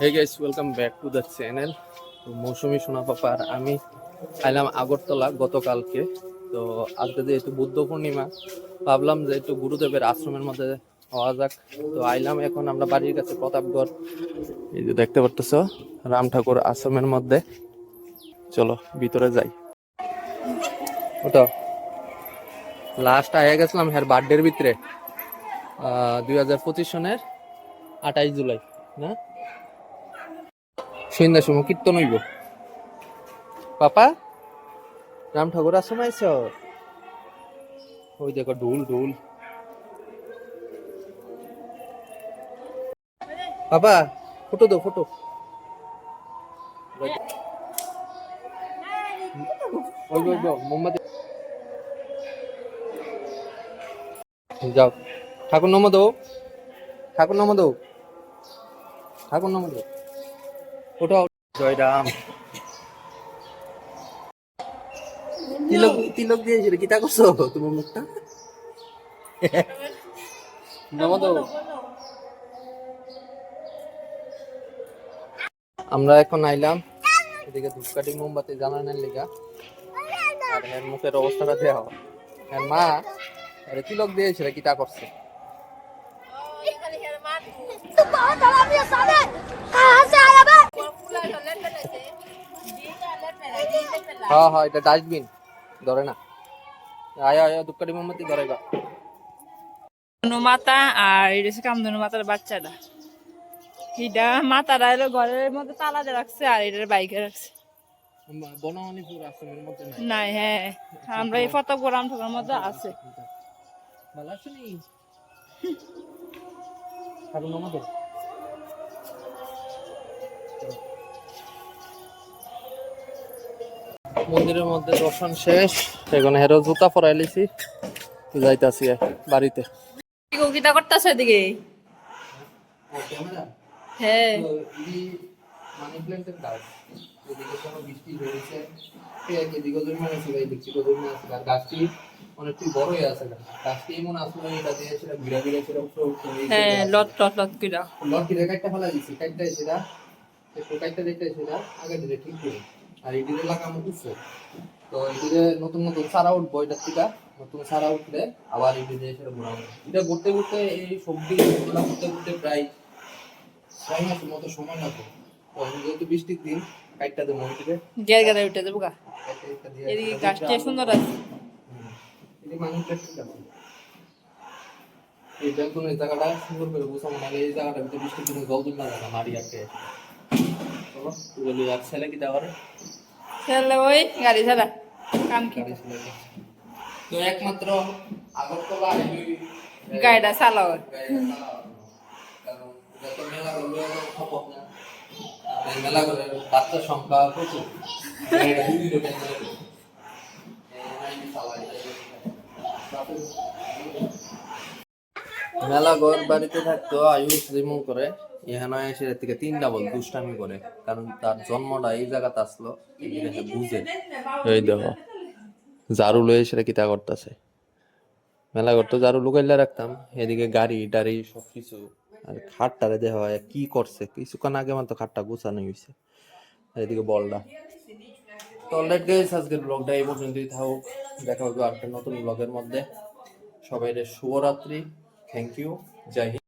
Hey guys, welcome back to the channel. তো মৌসুমী সোনা পাপা আর আমি আইলাম আগরতলা গতকালকে। তো আজকে যেহেতু বুদ্ধ পূর্ণিমা, ভাবলাম যে একটু গুরুদেবের আশ্রমের মধ্যে হওয়া যাক। তো আইলাম, এখন আমরা বাড়ির কাছে প্রতাপগড়, এই যে দেখতে পারতেছ রাম ঠাকুর আশ্রমের মধ্যে। চলো ভিতরে যাই। ওটা লাস্ট আয়া গেছিলাম হ্যাঁ বার্থডের ভিতরে, 2025 সনের 28 জুলাই না, সন্ধ্যার সময় কীর্তন হইব। পাপা রাম ঠাকুর আশ্রম আইছ? ওই দেখো ঢুল ঢুল। পাপা ফটো দাও, ফটো। ওই ওই মোমবাতি যাও। ঠাকুর নম দাও, ঠাকুর নম দাও, ঠাকুর নম দাও। ওঠাও। জয় রাম। তিলক তিলক দিয়েছিল, কি তা করছো তোমার মুখটা? নম দাও। আমরা এখন আইলাম এদিকে ধূপকাঠি মোমবাতি জ্বালানোর লিগা। আর এর মুখের অবস্থাটা দেওয়া, এর মা আরে তিলক দিয়েছিল, কি তা করছে? হ্যাঁ হ্যাঁ, এটা ডাস্টবিন ধরে না। আয়া আয়া ধূপকাঠি মোমবাতি ধরে গা। মাতা আর এটা হচ্ছে কামধনু মাতার বাচ্চাটা। এটা মাতারা এলো ঘরের মধ্যে তালা দিয়ে রাখছে আর এটার বাইকে রাখছে। বনমালীপুর আশ্রমের মধ্যে নাই। নাই, হ্যাঁ আমরা এই ফতপুর রামঠোকার মধ্যে আছে। ভালো আছে নি? ঠাকুর নম দাও। মন্দিরের মধ্যে দর্শন শেষ, এখন হেরো জুতা পরাই লিছি, যাইতাছি বাড়িতে। কিটা করতেছে এদিকে? হ্যাঁ মানি প্ল্যান্টের গাছ, এদিকে কোনো বৃষ্টি হয়েছে, এদিকে জমি আছে, দেখছি জমি আছে, আর গাছটি অনেকটি বড় হয়ে আছে। গাছটি এমন আসলে এটা দিয়ে সেটা ভিড়া ভিড়া সেটা হ্যাঁ লট লট লট কিটা লট কিরা কাটটা ফেলা দিছি, কাটটা সেটা একটু কাটটা দেখতে সেটা আগে দিলে ঠিক করে। আর এই দিকে লাগানো উঠছে, তো এদিকে নতুন নতুন চারা উঠবো, এটা থেকে নতুন চারা উঠলে আবার এই দিকে সেটা ঘোরা হবে। এটা ঘুরতে ঘুরতে এই সবজি ঘুরতে ঘুরতে প্রায় 6 মাসের মতো সময় লাগবে। তো যেহেতু বৃষ্টির দিন, কাটটা দেবো ওইদিকে গের গেদা উঠে দেবো গা। এদিকে গাছটা সুন্দর আছে। এই মানুষটা ঠিক আছে, এই বেলকনি জায়গাটা সুন্দর করে গোছানো, নাহলে এই জায়গাটা ভিতরে বৃষ্টির দিনে জল জমে না, মাটি আটকে। চলো তুলে আর ছেলে কি দেওয়ারে ছেলে ওই গাড়ি ছাড়া কাম কি তো একমাত্র আগরতলা গাড়িটা চালাও। কারণ যত মেলা করলে খপত না, মেলা করে বাচ্চার সংখ্যা প্রচুর। মেলা ঘর বাড়িতে থাকতো আয়ুষ রিমুভ করে, এখানে এসে থেকে 3 ডাবল দুষ্টামি করে, কারণ তার জন্মটা এই জায়গাতে আসলো, বুঝে। এই দেখো ঝাড়ু লয়ে সেটা কিতা করতেছে। মেলা করতো ঝাড়ু লুকাইলে রাখতাম, এদিকে গাড়ি টাড়ি সবকিছু। আর খাটটারে দেওয়া হয় কি করছে, কিছুক্ষণ আগে মাত্র খাটটা গুছানো হয়েছে। আর এদিকে বলটা। তো অলরাইট গাইস, আজকের ব্লগটা এই পর্যন্তই থাকুক, দেখা হবে আরেকটা নতুন ব্লগের মধ্যে। সবাই শুভরাত্রি, থ্যাংক ইউ, জয় হিন্দ।